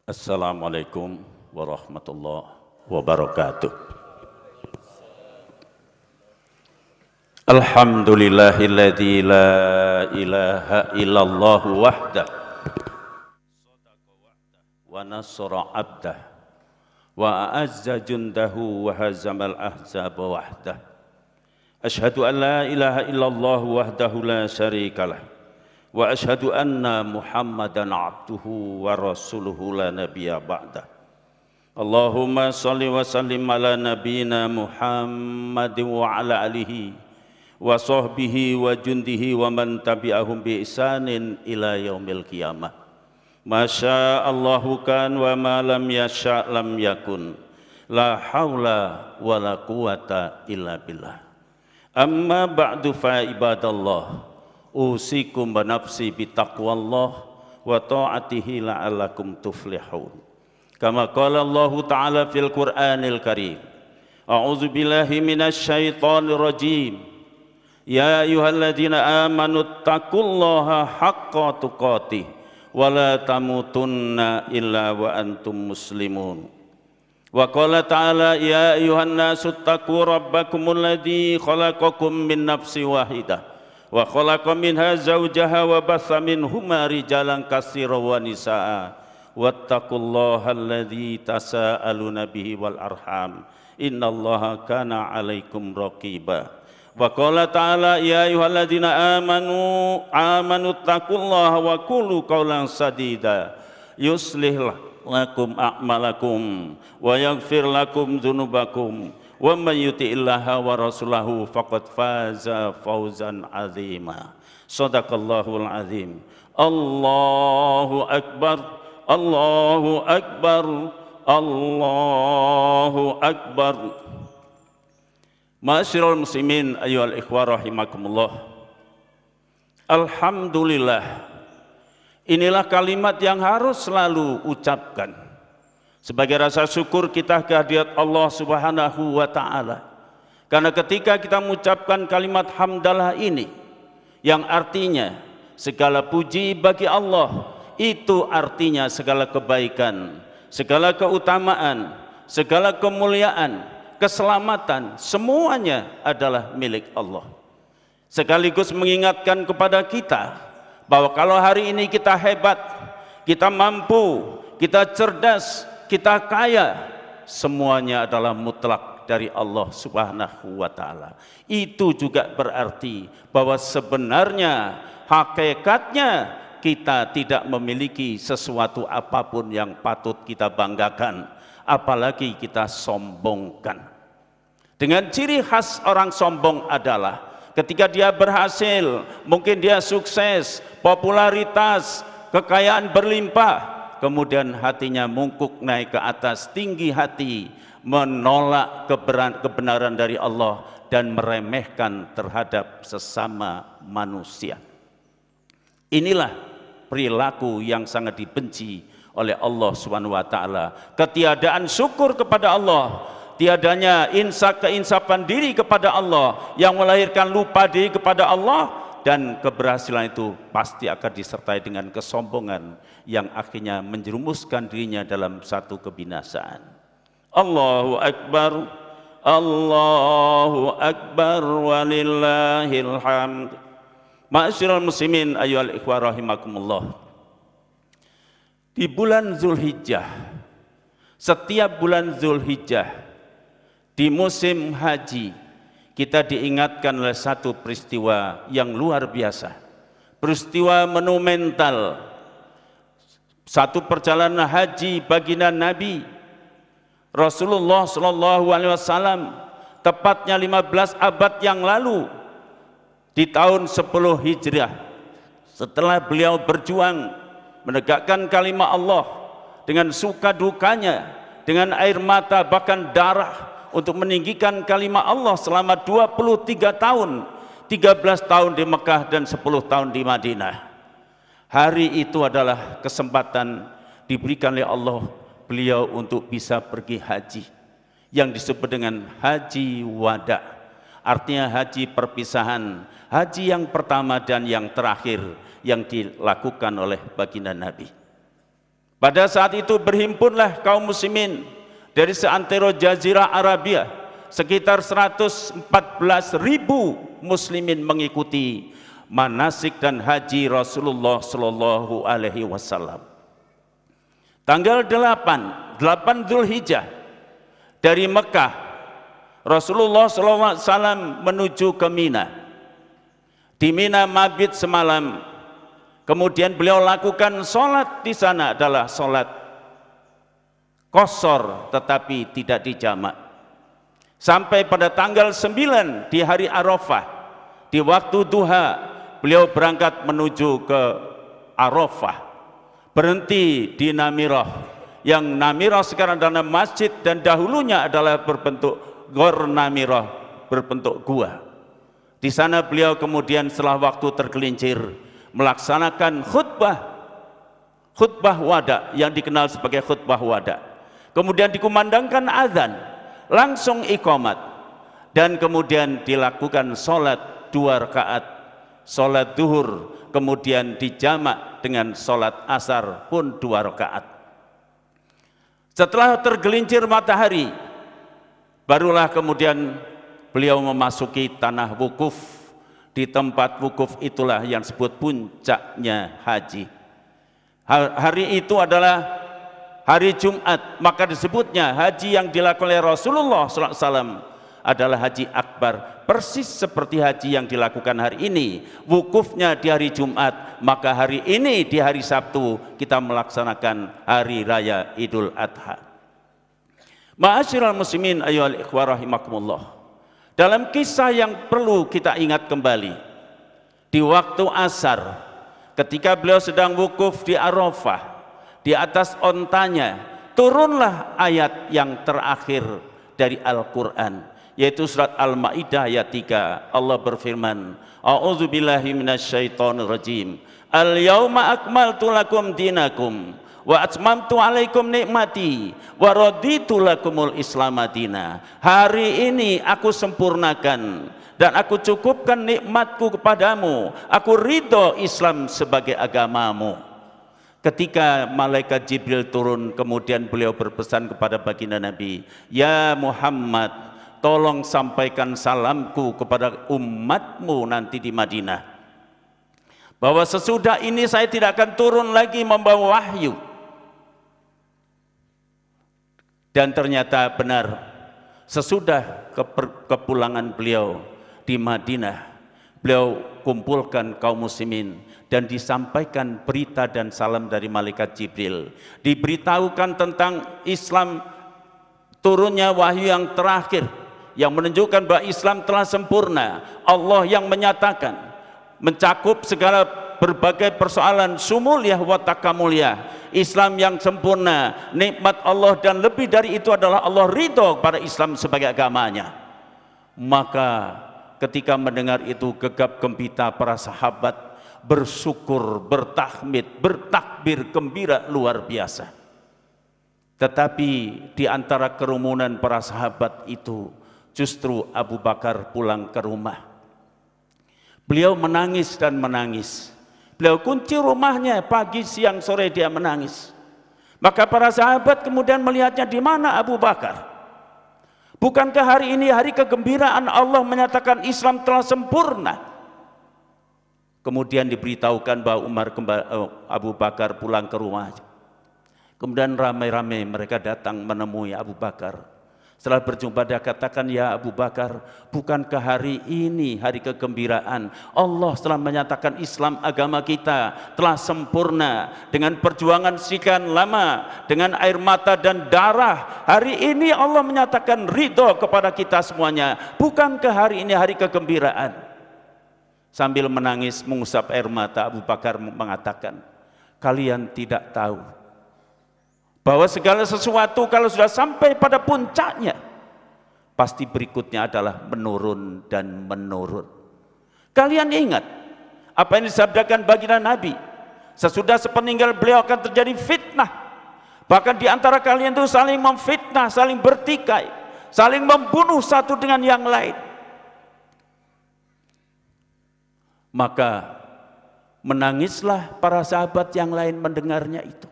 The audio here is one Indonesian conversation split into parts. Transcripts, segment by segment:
Assalamualaikum warahmatullahi wabarakatuh. Alhamdulillahilladzi la ilaha illallah wahdah wa nasara abdah wa a'azza jundahu wa hazamal ahzaba wahdah. Ashhadu an la ilaha illallah wahdahu la syarikalah wa ashhadu anna Muhammadan abduhu wa rasuluhu la nabiyya ba'dah. Allahumma salli wa sallim ala nabiyyina Muhammadin wa ala alihi wa sahbihi wa jundihi wa man tabi'ahum bi ihsanin ila yaumil qiyamah. Masya Allahu kan wa ma lam yasha lam yakun. La haula wa la quwata illa billah. Amma ba'du fa ibadallah. Usikum wa nafsi bitaqwallah wa ta'atihi la'allakum tuflihun. Kama qala Allah Ta'ala fil Qur'anil Karim. A'udzu billahi minasy syaithanir rajim. Ya ayyuhalladzina amanu taqullaha haqqa tuqatih wa la tamutunna illa wa antum muslimun. Wa qala ta'ala ya ayyuhan nasu taqu rabbakumul ladzi khalaqakum min nafsin wahidah wa khalaqa minha zawjaha wa batha minhuma rijalan katsiran wa nisaa wattaqullaha alladzi tasaaluna bihi wal arham innallaha kana 'alaikum raqiba. Wa qala ta'ala ya ayyuhalladzina amanu taqullaha wa qulu qawlan sadida yuslih lakum a'malakum wa yaghfir lakum dzunubakum wa may yuti'illaha wa rasulahu faqad faza fawzan 'azima. Shadaqallahul 'azim. Allahu akbar, Allahu akbar, Allahu akbar. Ma'asyiral muslimin ayyuhal ikhwah rahimakumullah. Alhamdulillah. Inilah kalimat yang harus selalu ucapkan sebagai rasa syukur kita kehadirat Allah Subhanahu wa taala. Karena ketika kita mengucapkan kalimat hamdalah ini yang artinya segala puji bagi Allah, itu artinya segala kebaikan, segala keutamaan, segala kemuliaan, keselamatan, semuanya adalah milik Allah. Sekaligus mengingatkan kepada kita bahwa kalau hari ini kita hebat, kita mampu, kita cerdas, kita kaya, semuanya adalah mutlak dari Allah Subhanahu wa taala. Itu juga berarti bahwa sebenarnya hakikatnya kita tidak memiliki sesuatu apapun yang patut kita banggakan, apalagi kita sombongkan. Dengan ciri khas orang sombong adalah ketika dia berhasil, mungkin dia sukses, popularitas, kekayaan berlimpah, kemudian hatinya mungkuk naik ke atas, tinggi hati, menolak kebenaran dari Allah dan meremehkan terhadap sesama manusia. Inilah perilaku yang sangat dibenci oleh Allah Subhanahu wa taala. Ketiadaan syukur kepada Allah, tiadanya keinsapan diri kepada Allah yang melahirkan lupa diri kepada Allah, dan keberhasilan itu pasti akan disertai dengan kesombongan yang akhirnya menjerumuskan dirinya dalam satu kebinasaan. Allahu akbar, Allahu akbar walillahil hamd. Ma'asyiral muslimin ayyuhal ikhwah rahimakumullah. Di bulan Zulhijjah, setiap bulan Zulhijjah di musim haji, kita diingatkan oleh satu peristiwa yang luar biasa, peristiwa monumental, satu perjalanan haji baginda Nabi Rasulullah SAW, tepatnya 15 abad yang lalu, di tahun 10 Hijriah, setelah beliau berjuang menegakkan kalimat Allah dengan suka dukanya, dengan air mata bahkan darah, untuk meninggikan kalimat Allah selama 23 tahun, 13 tahun di Mekah dan 10 tahun di Madinah. Hari itu adalah kesempatan diberikan oleh Allah beliau untuk bisa pergi haji, yang disebut dengan haji wada, artinya haji perpisahan, haji yang pertama dan yang terakhir yang dilakukan oleh baginda Nabi. Pada saat itu berhimpunlah kaum muslimin dari seantero Jazirah Arabia, sekitar 114.000 muslimin mengikuti manasik dan haji Rasulullah Shallallahu Alaihi Wasallam. Tanggal 8 Dzulhijjah dari Mekah, Rasulullah Shallallahu Alaihi Wasallam menuju ke Mina. Di Mina mabit semalam. Kemudian beliau lakukan sholat di sana adalah sholat qashar tetapi tidak dijamak. Sampai pada tanggal 9 di hari Arafah, di waktu duha, beliau berangkat menuju ke Arafah. Berhenti di Namirah, yang Namirah sekarang adalah masjid dan dahulunya adalah berbentuk Gor Namirah, berbentuk gua. Di sana beliau kemudian setelah waktu tergelincir melaksanakan khutbah wada yang dikenal sebagai khutbah wada. Kemudian dikumandangkan azan, langsung iqamat, dan kemudian dilakukan sholat 2 rakaat, sholat duhur, kemudian dijamak dengan sholat asar pun 2 rakaat. Setelah tergelincir matahari, barulah kemudian beliau memasuki tanah wukuf. Di tempat wukuf itulah yang disebut puncaknya haji. Hari itu adalah hari Jumat, maka disebutnya haji yang dilakukan oleh Rasulullah SAW adalah haji akbar, persis seperti haji yang dilakukan hari ini. Wukufnya di hari Jumat, maka hari ini di hari Sabtu kita melaksanakan hari raya Idul Adha. Ma'asyiral muslimin ayyuhal ikhwah rahimakumullah. Dalam kisah yang perlu kita ingat kembali, di waktu asar, ketika beliau sedang wukuf di Arafah, di atas ontanya turunlah ayat yang terakhir dari Al-Quran, yaitu surat Al-Ma'idah ayat 3. Allah berfirman, A'udzubillahi minasyaitonirrajim. Al-yauma akmaltu lakum dinakum wa atmamtu alaikum nikmati wa raditu lakumul Islam madina. Hari ini aku sempurnakan dan aku cukupkan nikmatku kepadamu. Aku ridho Islam sebagai agamamu. Ketika malaikat Jibril turun, kemudian beliau berpesan kepada baginda Nabi, ya Muhammad, tolong sampaikan salamku kepada umatmu nanti di Madinah, bahwa sesudah ini saya tidak akan turun lagi membawa wahyu. Dan ternyata benar, sesudah kepulangan beliau di Madinah, beliau kumpulkan kaum muslimin dan disampaikan berita dan salam dari malaikat Jibril. Diberitahukan tentang Islam, turunnya wahyu yang terakhir yang menunjukkan bahwa Islam telah sempurna. Allah yang menyatakan, mencakup segala berbagai persoalan, sumuliyah wa takamuliyah, Islam yang sempurna, nikmat Allah, dan lebih dari itu adalah Allah ridho pada Islam sebagai agamanya. Maka ketika mendengar itu, gegap gempita para sahabat, bersyukur, bertahmid, bertakbir gembira luar biasa. Tetapi di antara kerumunan para sahabat itu, justru Abu Bakar pulang ke rumah. Beliau menangis dan menangis. Beliau kunci rumahnya, pagi, siang, sore dia menangis. Maka para sahabat kemudian melihatnya, di mana Abu Bakar? Bukankah hari ini hari kegembiraan Allah menyatakan Islam telah sempurna? Kemudian diberitahukan bahwa Abu Bakar pulang ke rumah. Kemudian ramai-ramai mereka datang menemui Abu Bakar. Setelah berjumpa dia katakan, ya Abu Bakar, bukankah hari ini hari kegembiraan? Allah telah menyatakan Islam agama kita telah sempurna. Dengan perjuangan sekian lama, dengan air mata dan darah, hari ini Allah menyatakan ridho kepada kita semuanya. Bukankah hari ini hari kegembiraan? Sambil menangis mengusap air mata, Abu Bakar mengatakan, kalian tidak tahu bahwa segala sesuatu kalau sudah sampai pada puncaknya, pasti berikutnya adalah menurun dan menurun. Kalian ingat apa yang disabdakan baginda Nabi, sesudah sepeninggal beliau akan terjadi fitnah. Bahkan di antara kalian itu saling memfitnah, saling bertikai, saling membunuh satu dengan yang lain. Maka menangislah para sahabat yang lain mendengarnya itu.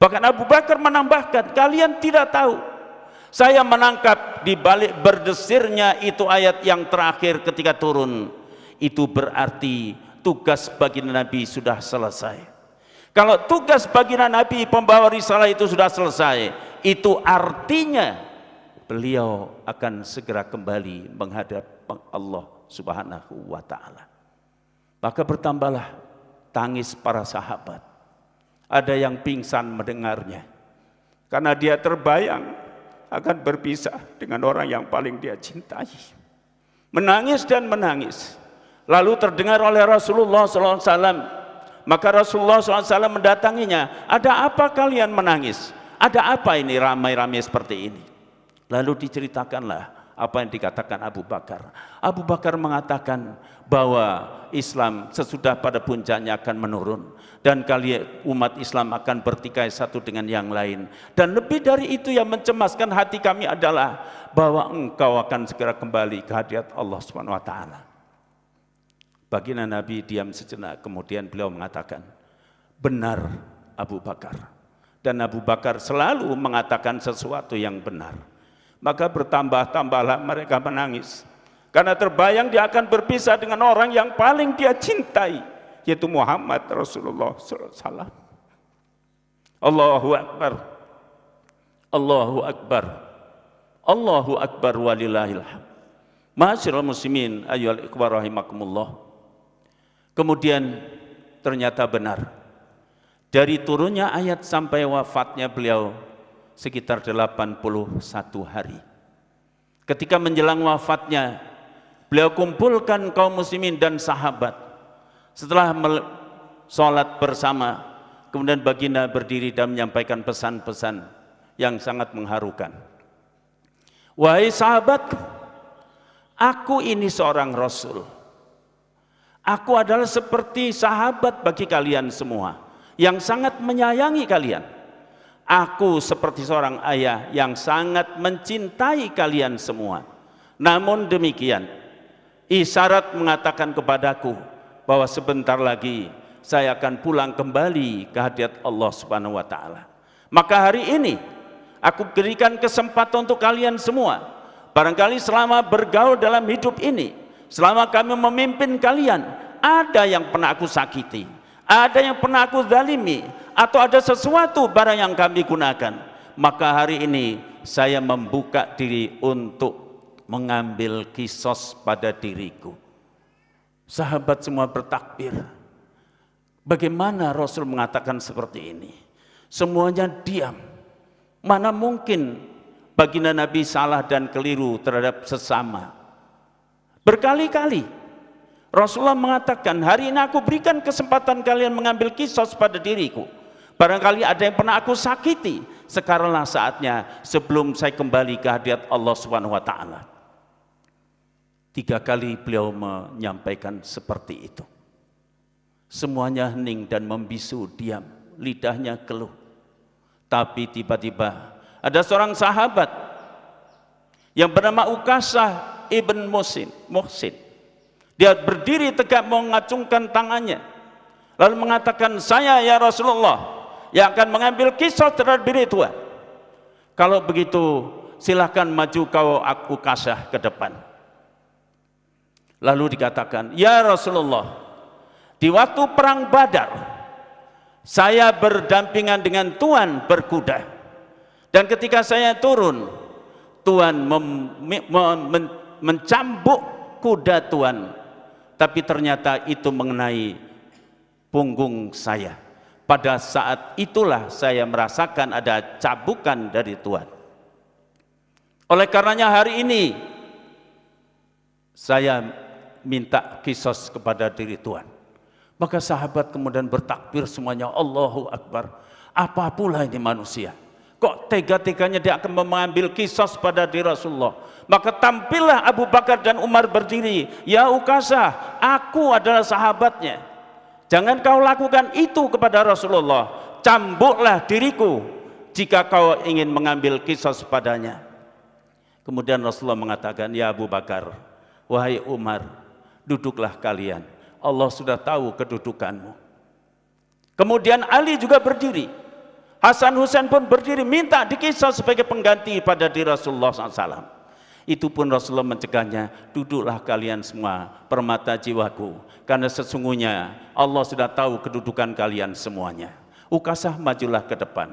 Bahkan Abu Bakar menambahkan, kalian tidak tahu, saya menangkap di balik berdesirnya itu ayat yang terakhir ketika turun, itu berarti tugas baginda Nabi sudah selesai. Kalau tugas baginda Nabi pembawa risalah itu sudah selesai, itu artinya beliau akan segera kembali menghadap Allah Subhanahu wa ta'ala. Maka bertambahlah tangis para sahabat. Ada yang pingsan mendengarnya, karena dia terbayang akan berpisah dengan orang yang paling dia cintai. Menangis dan menangis. Lalu terdengar oleh Rasulullah SAW. Maka Rasulullah SAW mendatanginya. Ada apa kalian menangis? Ada apa ini ramai-ramai seperti ini? Lalu diceritakanlah apa yang dikatakan Abu Bakar. Abu Bakar mengatakan bahwa Islam sesudah pada puncaknya akan menurun, dan kalian umat Islam akan bertikai satu dengan yang lain. Dan lebih dari itu yang mencemaskan hati kami adalah bahwa engkau akan segera kembali ke hadirat Allah Subhanahu wa ta'ala. Baginda Nabi diam sejenak, kemudian beliau mengatakan, benar Abu Bakar. Dan Abu Bakar selalu mengatakan sesuatu yang benar. Maka bertambah-tambahlah mereka menangis, karena terbayang dia akan berpisah dengan orang yang paling dia cintai, yaitu Muhammad Rasulullah SAW. Allahu Akbar, Allahu Akbar, Allahu Akbar walillahil hamd. Ma'asyiral muslimin ayyuhal ikhwah rahimakumullah. Kemudian ternyata benar, dari turunnya ayat sampai wafatnya beliau sekitar 81 hari. Ketika menjelang wafatnya, beliau kumpulkan kaum muslimin dan sahabat. Setelah sholat bersama, kemudian baginda berdiri dan menyampaikan pesan-pesan yang sangat mengharukan. Wahai sahabatku, aku ini seorang Rasul. Aku adalah seperti sahabat bagi kalian semua, yang sangat menyayangi kalian. Aku seperti seorang ayah yang sangat mencintai kalian semua. Namun demikian, isyarat mengatakan kepadaku bahwa sebentar lagi saya akan pulang kembali ke hadirat Allah Subhanahu wa ta'ala. Maka hari ini aku berikan kesempatan untuk kalian semua. Barangkali selama bergaul dalam hidup ini, selama kami memimpin kalian, ada yang pernah aku sakiti, ada yang pernah aku zalimi, atau ada sesuatu barang yang kami gunakan. Maka hari ini saya membuka diri untuk mengambil kisos pada diriku. Sahabat semua bertakbir. Bagaimana Rasul mengatakan seperti ini? Semuanya diam. Mana mungkin baginda Nabi salah dan keliru terhadap sesama? Berkali-kali Rasulullah mengatakan, hari ini aku berikan kesempatan kalian mengambil kisos pada diriku. Barangkali ada yang pernah aku sakiti, sekaranglah saatnya sebelum saya kembali ke hadirat Allah Subhanahu wa ta'ala. 3 kali beliau menyampaikan seperti itu. Semuanya hening dan membisu, diam, lidahnya keluh. Tapi tiba-tiba ada seorang sahabat yang bernama Ukasah ibn Muhsin. Dia berdiri tegak mengacungkan tangannya, lalu mengatakan, saya ya Rasulullah yang akan mengambil kisos terhadap diri Tuhan. Kalau begitu silahkan maju kau Ukasah ke depan. Lalu dikatakan, ya Rasulullah, di waktu perang Badar saya berdampingan dengan Tuhan berkuda, dan ketika saya turun Tuhan mencambuk kuda Tuhan, tapi ternyata itu mengenai punggung saya. Pada saat itulah saya merasakan ada cabukan dari Tuhan. Oleh karenanya hari ini saya minta kisos kepada diri Tuhan. Maka sahabat kemudian bertakbir semuanya, Allahu Akbar. Apa pula ini manusia? Kok tega-teganya dia akan mengambil kisos pada diri Rasulullah? Maka tampillah Abu Bakar dan Umar berdiri. Ya Ukasah, aku adalah sahabatnya. Jangan kau lakukan itu kepada Rasulullah. Cambuklah diriku jika kau ingin mengambil kisos padanya. Kemudian Rasulullah mengatakan, ya Abu Bakar, wahai Umar, duduklah kalian. Allah sudah tahu kedudukanmu. Kemudian Ali juga berdiri. Hasan Husain pun berdiri minta dikisah sebagai pengganti pada diri Rasulullah SAW. Itu pun Rasulullah mencegahnya, duduklah kalian semua permata jiwaku, karena sesungguhnya Allah sudah tahu kedudukan kalian semuanya. Ukasah majulah ke depan.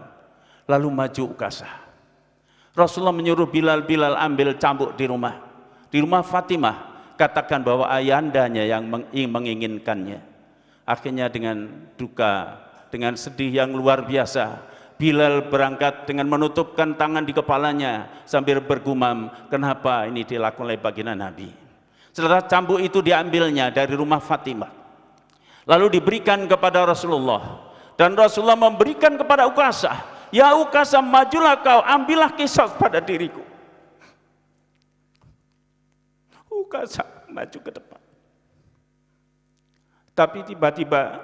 Lalu maju Ukasah. Rasulullah menyuruh Bilal ambil cambuk di rumah Fatimah, katakan bahwa ayandanya yang menginginkannya. Akhirnya dengan duka, dengan sedih yang luar biasa, Bilal berangkat dengan menutupkan tangan di kepalanya sambil bergumam, kenapa ini dilakukan oleh baginda Nabi. Setelah cambuk itu diambilnya dari rumah Fatimah, lalu diberikan kepada Rasulullah, dan Rasulullah memberikan kepada Ukasah, ya Ukasah, majulah kau, ambillah kisah pada diriku. Ukasah maju ke depan. Tapi tiba-tiba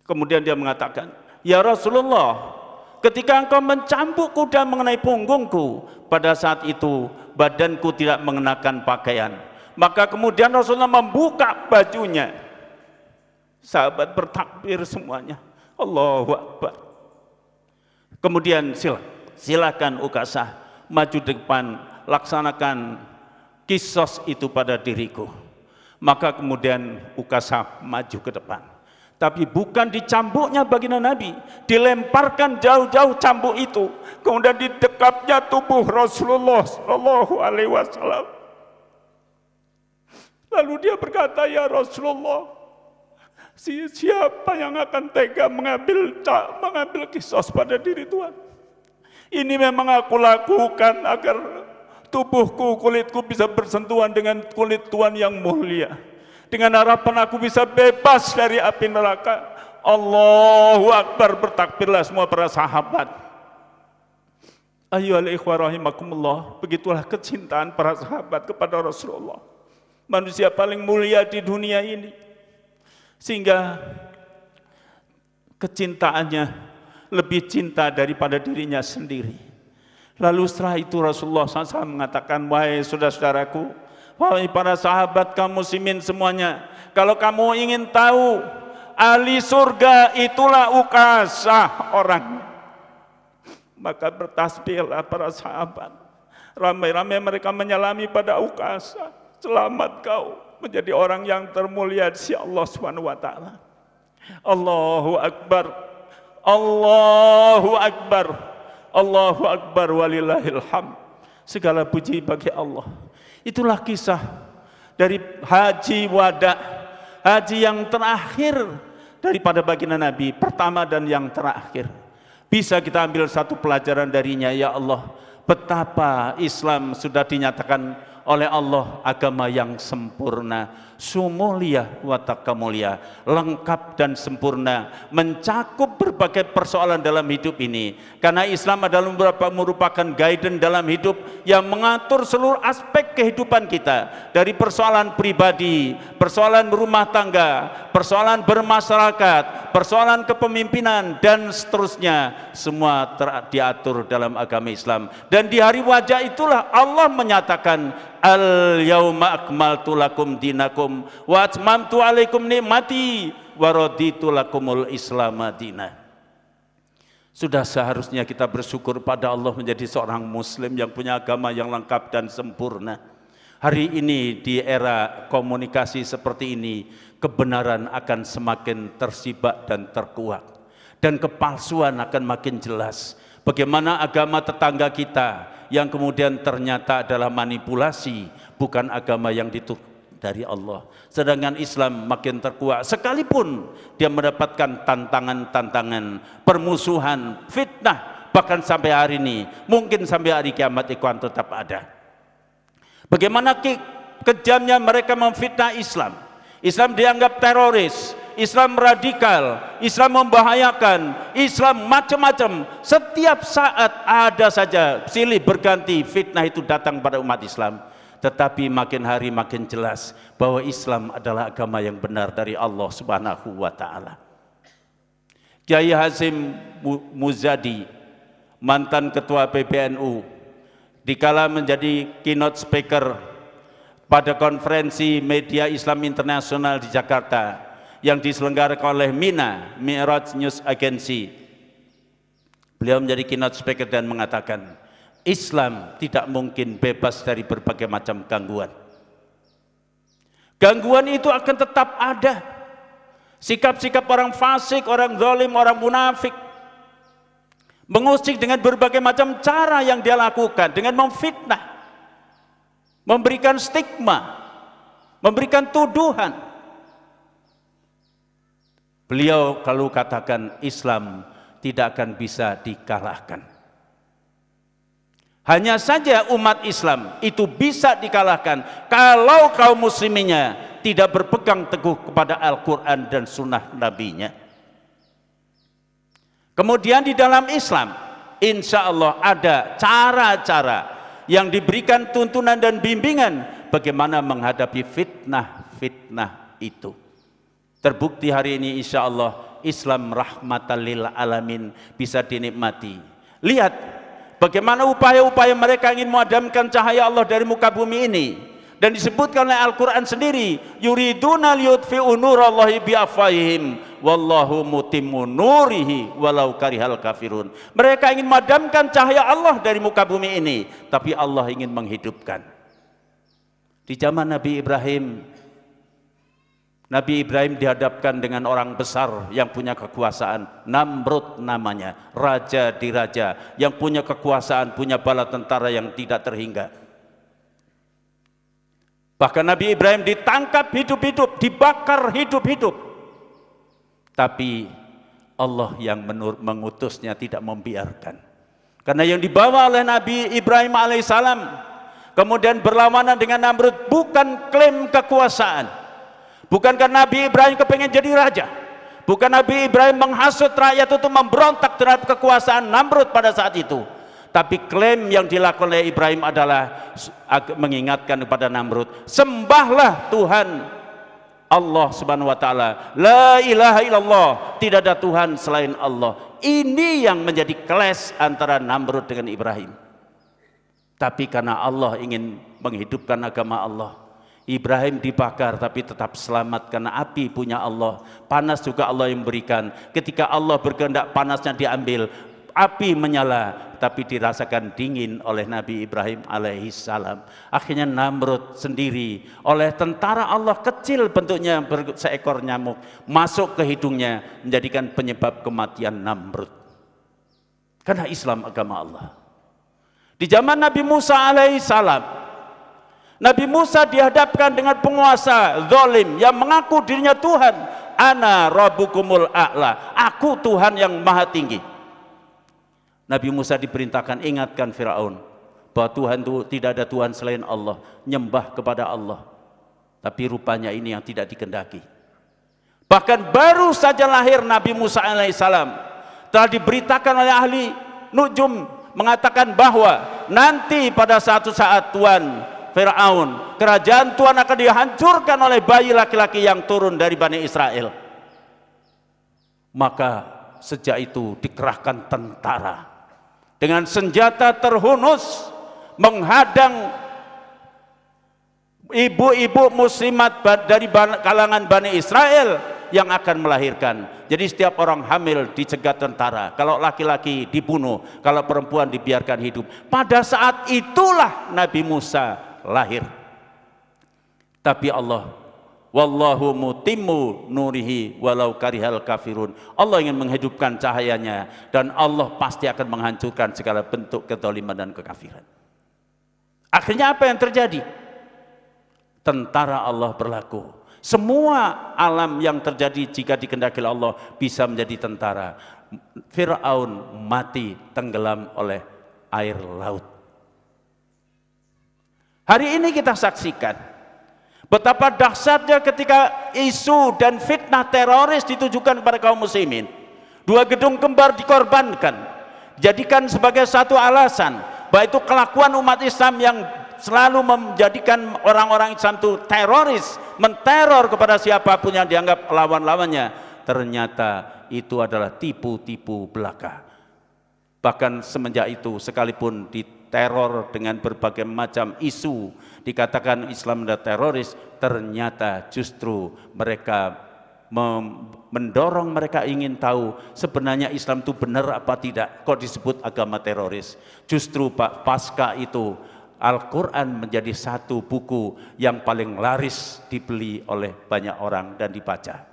kemudian dia mengatakan, ya Rasulullah, ketika engkau mencambuk kuda mengenai punggungku, pada saat itu badanku tidak mengenakan pakaian. Maka kemudian Rasulullah membuka bajunya. Sahabat bertakbir semuanya, Allahu Akbar. Kemudian silakan Ukasah maju depan, laksanakan kisos itu pada diriku. Maka kemudian Ukasah maju ke depan. Tapi bukan dicambuknya baginda Nabi, dilemparkan jauh-jauh cambuk itu, kemudian didekapnya tubuh Rasulullah Shallallahu Alaihi Wasallam. Lalu dia berkata, ya Rasulullah, siapa yang akan tega mengambil kisos pada diri Tuhan? Ini memang aku lakukan agar tubuhku, kulitku bisa bersentuhan dengan kulit Tuhan yang mulia, dengan harapan aku bisa bebas dari api neraka. Allahu Akbar, bertakbirlah semua para sahabat. Ayyuhal ikhwah rahimakumullah, begitulah kecintaan para sahabat kepada Rasulullah, manusia paling mulia di dunia ini, sehingga kecintaannya lebih cinta daripada dirinya sendiri. Lalu setelah itu Rasulullah SAW mengatakan, wahai saudara-saudaraku, wahai para sahabat kaum muslimin semuanya, kalau kamu ingin tahu ahli surga itulah Ukasah orangnya, maka bertasbihlah para sahabat. Ramai-ramai mereka menyalami pada Ukasah, selamat kau menjadi orang yang termulia di sisi Allah Subhanahu wa taala. Allahu Akbar, Allahu Akbar, Allahu Akbar walillahil hamd. Segala puji bagi Allah. Itulah kisah dari haji wada, haji yang terakhir daripada baginda Nabi, pertama dan yang terakhir. Bisa kita ambil satu pelajaran darinya, ya Allah, betapa Islam sudah dinyatakan oleh Allah agama yang sempurna, sumulia wa takamulia, lengkap dan sempurna, mencakup berbagai persoalan dalam hidup ini. Karena Islam adalah merupakan guidance dalam hidup yang mengatur seluruh aspek kehidupan kita, dari persoalan pribadi, persoalan rumah tangga, persoalan bermasyarakat, persoalan kepemimpinan, dan seterusnya. Semua diatur dalam agama Islam. Dan di hari wajah itulah Allah menyatakan, al-yauma akmaltu lakum dinakum wa atmamtu alaikum ni'mati wa raditu lakumul Islam madinah. Sudah seharusnya kita bersyukur pada Allah menjadi seorang muslim yang punya agama yang lengkap dan sempurna. Hari ini di era komunikasi seperti ini, kebenaran akan semakin tersibak dan terkuak, dan kepalsuan akan makin jelas. Bagaimana agama tetangga kita yang kemudian ternyata adalah manipulasi, bukan agama yang diturunkan dari Allah. Sedangkan Islam makin terkuat, sekalipun dia mendapatkan tantangan-tantangan, permusuhan, fitnah, bahkan sampai hari ini, mungkin sampai hari kiamat ikhwan tetap ada. Bagaimana kejamnya mereka memfitnah Islam. Islam dianggap teroris, Islam radikal, Islam membahayakan, Islam macam-macam. Setiap saat ada saja silih berganti fitnah itu datang pada umat Islam. Tetapi makin hari makin jelas bahwa Islam adalah agama yang benar dari Allah Subhanahu wa taala. Kiai Hasyim Muzadi, mantan ketua PBNU, dikala menjadi keynote speaker pada konferensi media Islam internasional di Jakarta yang diselenggarakan oleh MINA, Mi'raj News Agency, Beliau menjadi keynote speaker dan mengatakan, Islam tidak mungkin bebas dari berbagai macam gangguan. Gangguan itu akan tetap ada. Sikap-sikap orang fasik, orang zalim, orang munafik, mengusik dengan berbagai macam cara yang dia lakukan, dengan memfitnah, memberikan stigma, memberikan tuduhan. Beliau kalau katakan Islam tidak akan bisa dikalahkan. Hanya saja umat Islam itu bisa dikalahkan kalau kaum musliminnya tidak berpegang teguh kepada Al-Quran dan sunnah nabinya. Kemudian di dalam Islam, insya Allah ada cara-cara yang diberikan tuntunan dan bimbingan bagaimana menghadapi fitnah-fitnah itu. Terbukti hari ini insya Allah Islam rahmatan lil alamin bisa dinikmati. Lihat bagaimana upaya-upaya mereka ingin memadamkan cahaya Allah dari muka bumi ini. Dan disebutkan oleh Al-Quran sendiri, yuriduna liyutfi'u nurallahi biafwahihim wallahu mutimmu nurihi walau karihal kafirun. Mereka ingin memadamkan cahaya Allah dari muka bumi ini, tapi Allah ingin menghidupkan. Di zaman Nabi Ibrahim dihadapkan dengan orang besar yang punya kekuasaan, Namrud namanya, raja di raja, yang punya kekuasaan, punya bala tentara yang tidak terhingga. Bahkan Nabi Ibrahim ditangkap hidup-hidup, dibakar hidup-hidup. Tapi Allah yang mengutusnya tidak membiarkan. Karena yang dibawa oleh Nabi Ibrahim alaihissalam kemudian berlawanan dengan Namrud bukan klaim kekuasaan. Bukan karena Nabi Ibrahim kepengen jadi raja. Bukan Nabi Ibrahim menghasut rakyat untuk memberontak terhadap kekuasaan Namrud pada saat itu. Tapi klaim yang dilakukan oleh Ibrahim adalah mengingatkan kepada Namrud, sembahlah Tuhan Allah subhanahu wa ta'ala, la ilaha illallah, tidak ada Tuhan selain Allah. Ini yang menjadi clash antara Namrud dengan Ibrahim. Tapi karena Allah ingin menghidupkan agama Allah, Ibrahim dibakar tapi tetap selamat karena api punya Allah. Panas juga Allah yang berikan. Ketika Allah berkehendak panasnya diambil, api menyala tapi dirasakan dingin oleh Nabi Ibrahim alaihissalam. Akhirnya Namrud sendiri oleh tentara Allah kecil bentuknya seekor nyamuk masuk ke hidungnya menjadikan penyebab kematian Namrud. Karena Islam agama Allah. Di zaman Nabi Musa alaihissalam, Nabi Musa dihadapkan dengan penguasa zalim yang mengaku dirinya Tuhan. Ana rabbukumul a'la, aku Tuhan yang maha tinggi. Nabi Musa diperintahkan ingatkan Firaun bahwa Tuhan itu tidak ada Tuhan selain Allah, nyembah kepada Allah. Tapi rupanya ini yang tidak dikehendaki. Bahkan baru saja lahir Nabi Musa alaihissalam telah diberitakan oleh ahli nujum mengatakan bahwa nanti pada suatu saat Tuhan Firaun, kerajaan Tuhan akan dihancurkan oleh bayi laki-laki yang turun dari Bani Israel. Maka sejak itu dikerahkan tentara dengan senjata terhunus menghadang ibu-ibu muslimat dari kalangan Bani Israel yang akan melahirkan. Jadi setiap orang hamil dicegat tentara, kalau laki-laki dibunuh, kalau perempuan dibiarkan hidup. Pada saat itulah Nabi Musa lahir. Tapi Allah, wallahu mutimmu nurihi walau karihal kafirun. Allah ingin menghidupkan cahayanya dan Allah pasti akan menghancurkan segala bentuk kezaliman dan kekafiran. Akhirnya apa yang terjadi? Tentara Allah berlaku. Semua alam yang terjadi jika dikehendaki Allah bisa menjadi tentara. Firaun mati tenggelam oleh air laut. Hari ini kita saksikan betapa dahsyatnya ketika isu dan fitnah teroris ditujukan kepada kaum muslimin. 2 gedung kembar dikorbankan, jadikan sebagai satu alasan bahwa itu kelakuan umat Islam yang selalu menjadikan orang-orang Islam itu teroris, menteror kepada siapapun yang dianggap lawan-lawannya. Ternyata itu adalah tipu-tipu belaka. Bahkan semenjak itu sekalipun diteror dengan berbagai macam isu, dikatakan Islam adalah teroris, ternyata justru mereka mendorong mereka ingin tahu sebenarnya Islam itu benar apa tidak, kok disebut agama teroris. Justru pasca itu Al-Quran menjadi satu buku yang paling laris dibeli oleh banyak orang dan dibaca.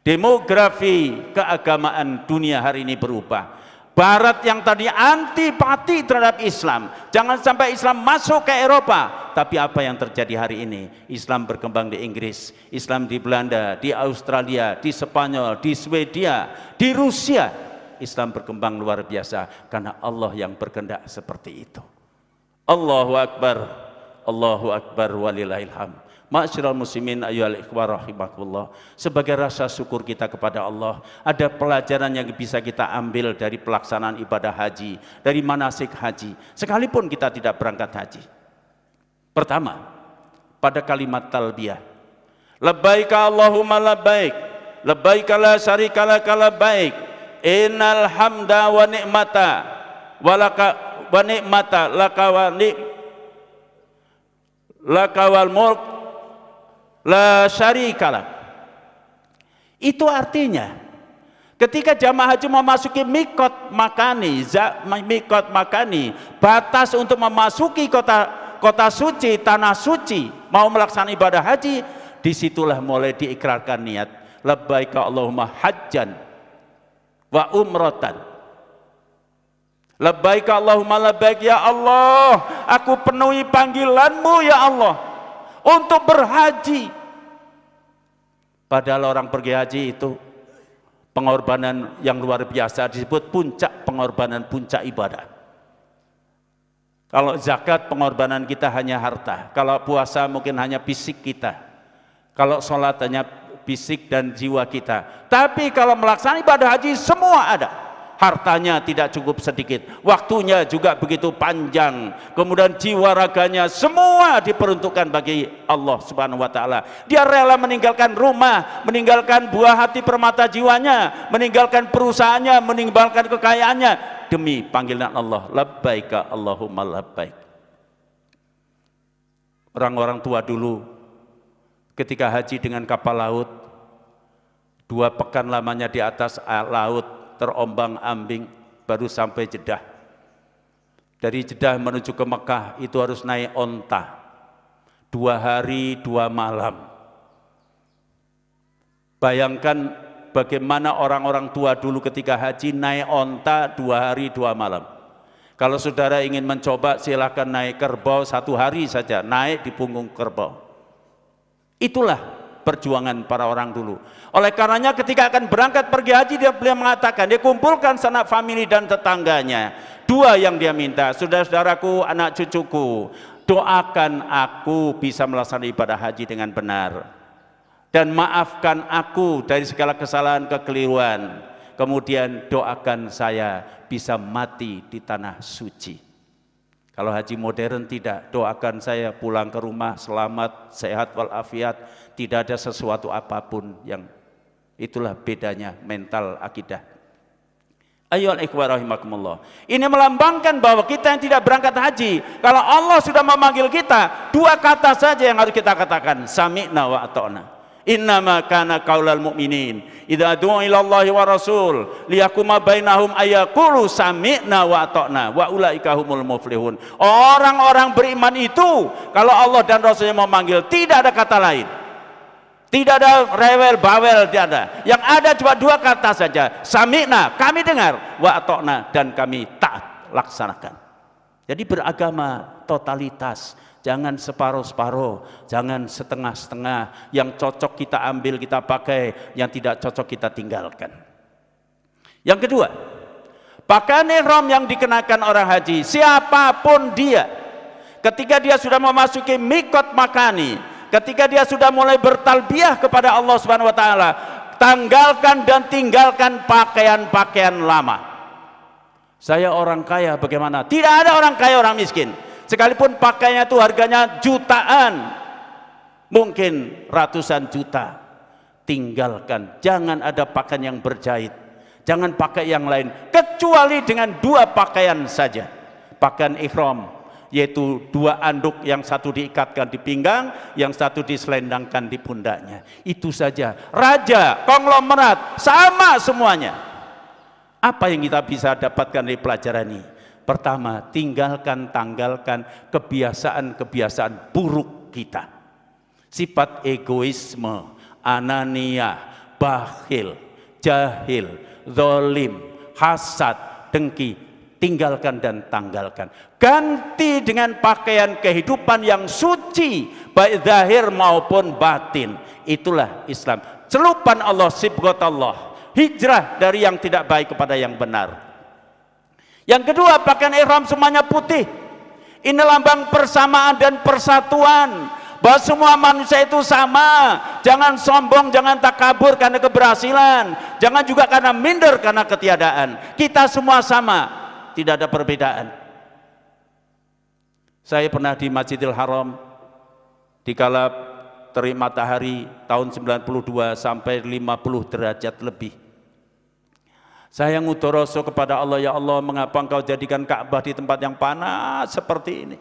Demografi keagamaan dunia hari ini berubah. Barat yang tadi antipati terhadap Islam, jangan sampai Islam masuk ke Eropa. Tapi apa yang terjadi hari ini? Islam berkembang di Inggris, Islam di Belanda, di Australia, di Spanyol, di Swedia, di Rusia. Islam berkembang luar biasa karena Allah yang berkehendak seperti itu. Allahu Akbar, Allahu Akbar walillahil hamd. Ma'asyiral muslimin ayyuhal ikhwah rahimakumullah, sebagai rasa syukur kita kepada Allah, ada pelajaran yang bisa kita ambil dari pelaksanaan ibadah haji, dari manasik haji, sekalipun kita tidak berangkat haji. Pertama, pada kalimat talbiyah, labbaik Allahumma labbaik, labbaik la syarika laka labbaik, innal hamda wa ni'mata wa ni'mata laka wal mulk la syarikalah. Itu artinya ketika jamaah haji memasuki mikot makani, batas untuk memasuki kota suci, tanah suci, mau melaksanakan ibadah haji, disitulah mulai diikrarkan niat labbaika Allahumma hajjan wa umratan. Labbaika Allahumma labbaik, ya Allah, aku penuhi panggilanmu ya Allah untuk berhaji. Padahal orang pergi haji itu pengorbanan yang luar biasa, disebut puncak pengorbanan, puncak ibadah. Kalau zakat pengorbanan kita hanya harta, kalau puasa mungkin hanya fisik kita, kalau sholat hanya fisik dan jiwa kita. Tapi kalau melaksanakan ibadah haji semua ada. Hartanya tidak cukup sedikit, waktunya juga begitu panjang, kemudian jiwa raganya semua diperuntukkan bagi Allah Subhanahu wa taala. Dia rela meninggalkan rumah, meninggalkan buah hati permata jiwanya, meninggalkan perusahaannya, meninggalkan kekayaannya demi panggilan Allah. Labbaika Allahumma labbaik. Orang-orang tua dulu ketika haji dengan kapal laut, 2 pekan lamanya di atas laut, terombang-ambing, baru sampai Jeddah. Dari Jeddah menuju ke Mekah itu harus naik onta, 2 hari 2 malam. Bayangkan bagaimana orang-orang tua dulu ketika haji naik onta 2 hari 2 malam. Kalau saudara ingin mencoba, silakan naik kerbau 1 hari saja, naik di punggung kerbau. Itulah perjuangan para orang dulu. Oleh karenanya ketika akan berangkat pergi haji, beliau mengatakan, dia kumpulkan sanak famili dan tetangganya. 2 yang dia minta, saudara-saudaraku, anak cucuku, doakan aku bisa melaksanakan ibadah haji dengan benar, dan maafkan aku dari segala kesalahan kekeliruan. Kemudian doakan saya bisa mati di tanah suci. Kalau haji modern tidak, doakan saya pulang ke rumah selamat, sehat walafiat, tidak ada sesuatu apapun yang. Itulah bedanya mental akidah. Ayyuhal ikhwah rahimakumullah. Ini melambangkan bahwa kita yang tidak berangkat haji, kalau Allah sudah memanggil kita, 2 kata saja yang harus kita katakan, sami'na wa ata'na. Innama kana qaulal mu'minin idza du'u ila Allahi wa rasul liyakuma bainahum ayaqulu sami'na wa ata'na wa ulaika humul muflihun. Orang-orang beriman itu kalau Allah dan Rasulnya memanggil, tidak ada kata lain, tidak ada rewel bawel, tidak ada. Yang ada cuma 2 kata saja, sami'na, kami dengar, wa ata'na, dan kami taat, laksanakan. Jadi beragama totalitas, jangan separuh-separuh, jangan setengah-setengah. Yang cocok kita ambil, kita pakai, yang tidak cocok kita tinggalkan. Yang kedua, pakaian ihram yang dikenakan orang haji, siapapun dia, ketika dia sudah memasuki mikot makani, ketika dia sudah mulai bertalbiyah kepada Allah Subhanahu wa taala, tanggalkan dan tinggalkan pakaian-pakaian lama. Saya orang kaya, bagaimana? Tidak ada orang kaya orang miskin. Sekalipun pakaiannya itu harganya jutaan, mungkin ratusan juta, tinggalkan. Jangan ada pakaian yang berjahit, jangan pakai yang lain, kecuali dengan 2 pakaian saja. Pakaian ihram yaitu dua anduk, yang satu diikatkan di pinggang, yang satu diselendangkan di pundaknya. Itu saja. Raja, konglomerat, sama semuanya. Apa yang kita bisa dapatkan dari pelajaran ini? Pertama, tanggalkan kebiasaan-kebiasaan buruk kita. Sifat egoisme, anania, bakhil, jahil, zalim, hasad, dengki, tinggalkan dan tanggalkan. Ganti dengan pakaian kehidupan yang suci, baik zahir maupun batin. Itulah Islam. Celupan Allah, sibghat Allah. Hijrah dari yang tidak baik kepada yang benar. Yang kedua, pakaian ihram semuanya putih. Ini lambang persamaan dan persatuan, bahwa semua manusia itu sama. Jangan sombong, jangan takabur karena keberhasilan, jangan juga karena minder karena ketiadaan. Kita semua sama, tidak ada perbedaan. Saya pernah di Masjidil Haram dikala terik matahari tahun 92 sampai 50 derajat lebih. Saya ngudoroso kepada Allah, ya Allah, mengapa engkau jadikan Ka'bah di tempat yang panas seperti ini?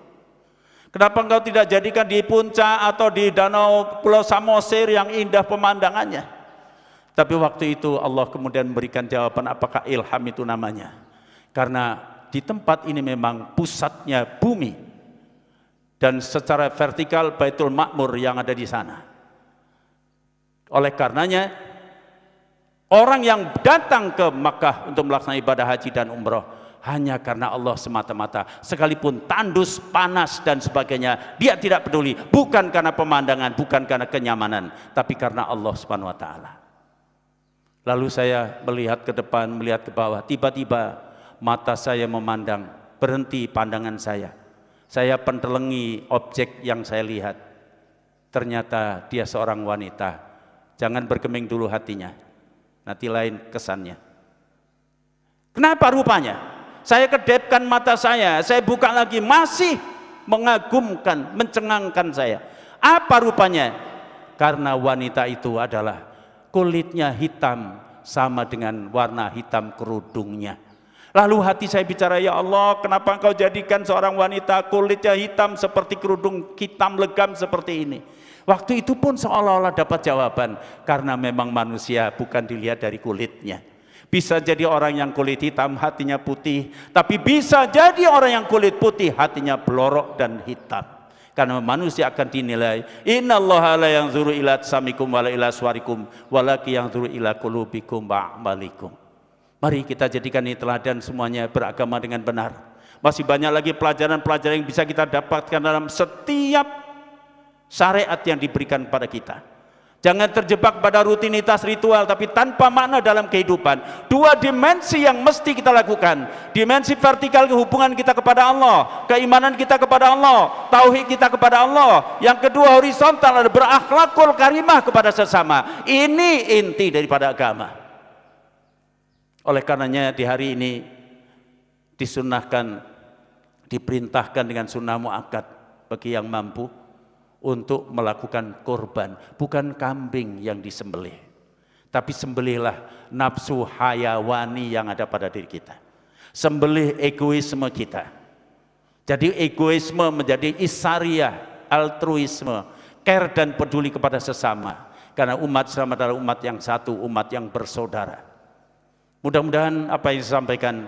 Kenapa engkau tidak jadikan di puncak atau di danau Pulau Samosir yang indah pemandangannya? Tapi waktu itu Allah kemudian memberikan jawaban, apakah ilham itu namanya? Karena di tempat ini memang pusatnya bumi, dan secara vertikal Baitul Ma'mur yang ada di sana. Oleh karenanya, orang yang datang ke Makkah untuk melaksanakan ibadah haji dan umroh hanya karena Allah semata-mata, sekalipun tandus, panas dan sebagainya, dia tidak peduli, bukan karena pemandangan, bukan karena kenyamanan, tapi karena Allah Subhanahu wa taala. Lalu saya melihat ke depan, melihat ke bawah, tiba-tiba mata saya memandang, berhenti pandangan saya. Saya pentelengi objek yang saya lihat. Ternyata dia seorang wanita. Jangan bergeming dulu hatinya, nanti lain kesannya. Kenapa rupanya? Saya kedepkan mata saya buka lagi, masih mengagumkan, mencengangkan saya. Apa rupanya? Karena wanita itu adalah kulitnya hitam sama dengan warna hitam kerudungnya. Lalu hati saya bicara, ya Allah, kenapa engkau jadikan seorang wanita kulitnya hitam seperti kerudung hitam legam seperti ini? Waktu itu pun seolah-olah dapat jawaban, karena memang manusia bukan dilihat dari kulitnya. Bisa jadi orang yang kulit hitam hatinya putih, tapi bisa jadi orang yang kulit putih hatinya belorok dan hitam. Karena manusia akan dinilai, innallaha la yanzuru ila samikum wala ila suwarikum walaki yanzuru ila qulubikum wa a'malikum. Mari kita jadikan ini teladan semuanya beragama dengan benar. Masih banyak lagi pelajaran-pelajaran yang bisa kita dapatkan dalam setiap syariat yang diberikan pada kita. Jangan terjebak pada rutinitas ritual tapi tanpa makna dalam kehidupan. Dua dimensi yang mesti kita lakukan. Dimensi vertikal, hubungan kita kepada Allah, keimanan kita kepada Allah, tauhid kita kepada Allah. Yang kedua horizontal, adalah berakhlakul karimah kepada sesama. Ini inti daripada agama. Oleh karenanya di hari ini disunnahkan, diperintahkan dengan sunnah muakkad bagi yang mampu untuk melakukan korban, bukan kambing yang disembelih, tapi sembelihlah nafsu hayawani yang ada pada diri kita. Sembelih egoisme kita. Jadi egoisme menjadi isariyah, altruisme, care dan peduli kepada sesama. Karena umat Islam adalah umat yang satu, umat yang bersaudara. Mudah-mudahan apa yang disampaikan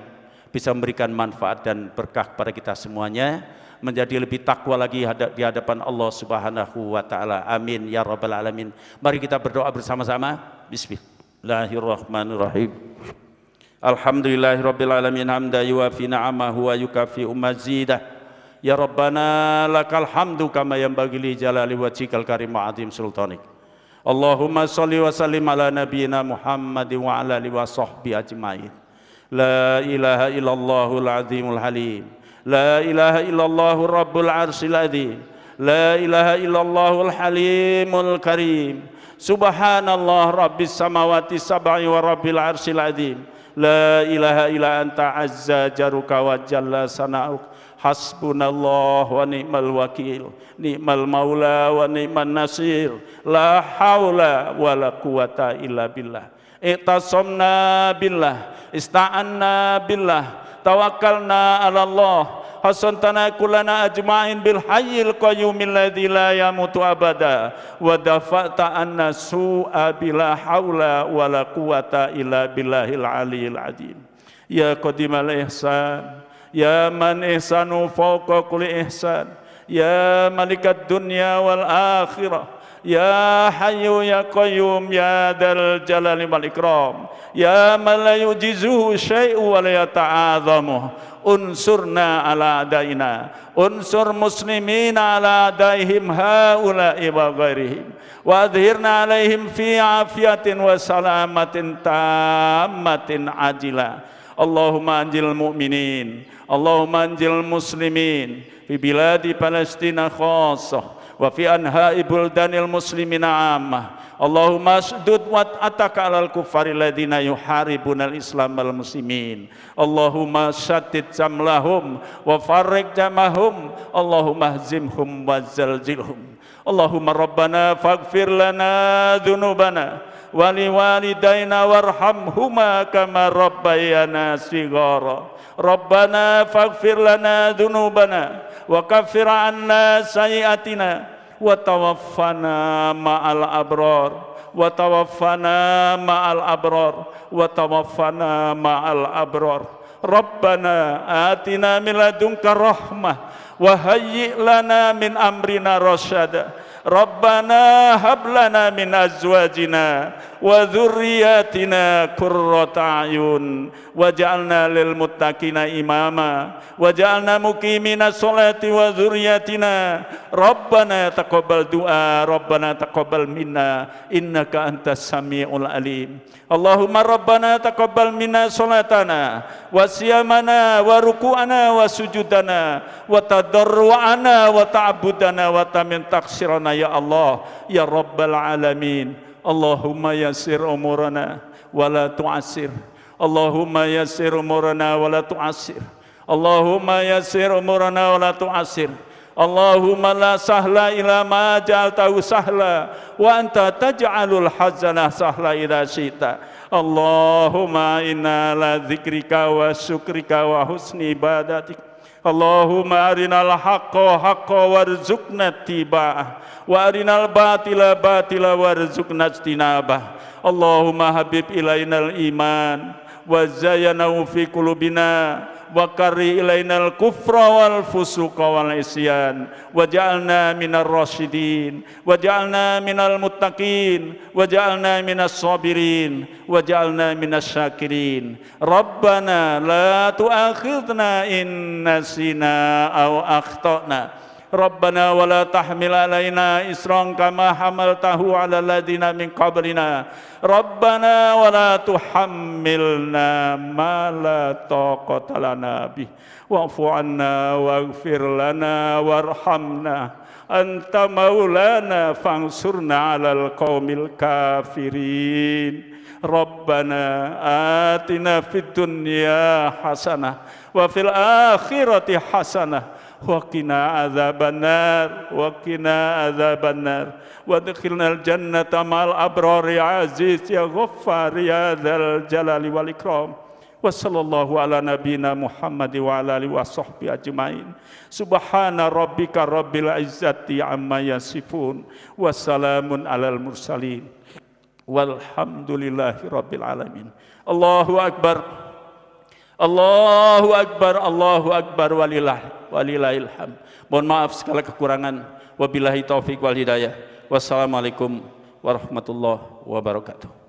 bisa memberikan manfaat dan berkah kepada kita semuanya, menjadi lebih takwa lagi di hadapan Allah Subhanahu wa taala. Amin ya rabbal alamin. Mari kita berdoa bersama-sama. Bismillahirrahmanirrahim. Alhamdulillahirabbil alamin hamda yuwafi ni'amahu wa yukafi'u mazidah. Ya Rabbana lakal hamdu kama yanbaghi li jalali wajhikal karim wa azim sultanik. Allahumma shalli wa sallim ala nabiyyina Muhammadin wa ala alihi wa sahbihi ajmain. La ilaha illallahul azimul halim. La ilaha illallahur rabbul arsyil azim. La ilaha illallahul halimul karim. Subhanallah rabbis samawati sab'i wa rabbil arsyil azim. La ilaha illa anta azza jaruka wa jalla sana'uk. Hasbunallah wa ni'mal wakil, ni'mal maula wa ni'man nasir. La haula wa la quwata illa billah. Iqtasamna billah, ista'anna billah, tawakkalna ala Allah. hasantana kullana ajma'in bil hayyil qayyumil ladzi la yamutu abada wa dafa'ta anna su'a bila haula wala quwata illa billahil aliyil azim. Ya qadimal ihsan, ya man ihsanu fawqa kulli ihsan, ya malikat dunya wal akhirah, ya hayyu ya qayyum ya dzal jalali wal ikram, ya man la yujizuhu syai'un wa la yata'adhamu, unsurna ala adaina, unsur muslimina ala adaihim haula'i wa ghairihim, wa adhirna alaihim fi afiyatin wa salamatin tammatin ajila. Allahumma anjil mu'minin, Allahumma anjil muslimin fi biladi Palestina khassah wa fi anha'i buldanil muslimina ammah. Allahumma asdud wat'ataka alal kuffari ladina yuharibunal islam wal muslimin. Allahumma syaddid jamlahum wa farriq jamahum. Allahumma hzimhum wa zalzilhum. Allahumma rabbana faghfir lana dhunubana wali walidaina warhamhuma kama rabbayana shighara. Rabbana faghfir lana dhunubana wa kaffir anna sayyi'atina wa tawaffana ma'al abrar, wa tawaffana ma'al abrar, wa tawaffana ma'al abrar. Rabbana atina min ladunka rahmah wa hayyi' lana min amrina rasyada. Rabbana hab lana min azwajina wa dzurriyyatina qurrata a'yun waj'alna lil muttaqina imama waj'alna muqimina sholati wa dzurriyyatina. Rabbana taqabbal du'a, Rabbana taqabbal minna innaka antas samiul alim. Allahumma Rabbana taqabbal minna sholatana wa siyamana wa ruku'ana wa sujudana wa tadarru'ana wa ta'budana wa tamin taksirana ya Allah ya Rabbal alamin. Allahumma yassir umurana wa la tu'assir. Allahumma yassir umurana wa la tu'assir. Allahumma yassir umurana wa la tu'assir. Allahumma la sahla ila ma ja'altahu sahla wa anta taj'alul hazana sahla idza syi'ta. Allahumma inna la dzikrika wa syukrika wa husni ibadatik. Allahumma arinal haqqa haqqa warzuqna tiba'ah wa arinal batila batila warzuqna ijtinabah. Allahumma habib ilainal iman wa zayyanahu fi qulubina wa karri ilainal kufra wal fusuqa wal isyan waj'alna minar rasyidin waj'alna minal muttaqin waj'alna minas sabirin waj'alna minas syakirin. Rabbana la tu'akhidna in nasina aw akhtana. Rabbana wa la tahmil alaina isran kama hamaltahu ala ladina min qablina. Rabbana wa la tuhammilna ma la taqata lana bih wa'fu anna waghfir lana warhamna anta maulana fansurna alal qaumil kafirin. Rabbana atina fid dunya hasanah wa fil akhirati hasanah wa qina adzabannar wa qina adzabannar wa adkhilnal jannata ma'al abrar ya aziz ya ghaffar ya dzal jalali wal ikram. Wa sallallahu ala nabiyyina Muhammad wa ala alihi wa sahbihi ajmain. Subhana rabbika rabbil izzati amma yasifun wa salamun alal mursalin walhamdulillahi rabbil alamin. Allahu akbar, Allahu akbar, Allahu akbar, walillahil hamd. Mohon maaf segala kekurangan. Wabillahi taufik wal hidayah. Wassalamualaikum warahmatullahi wabarakatuh.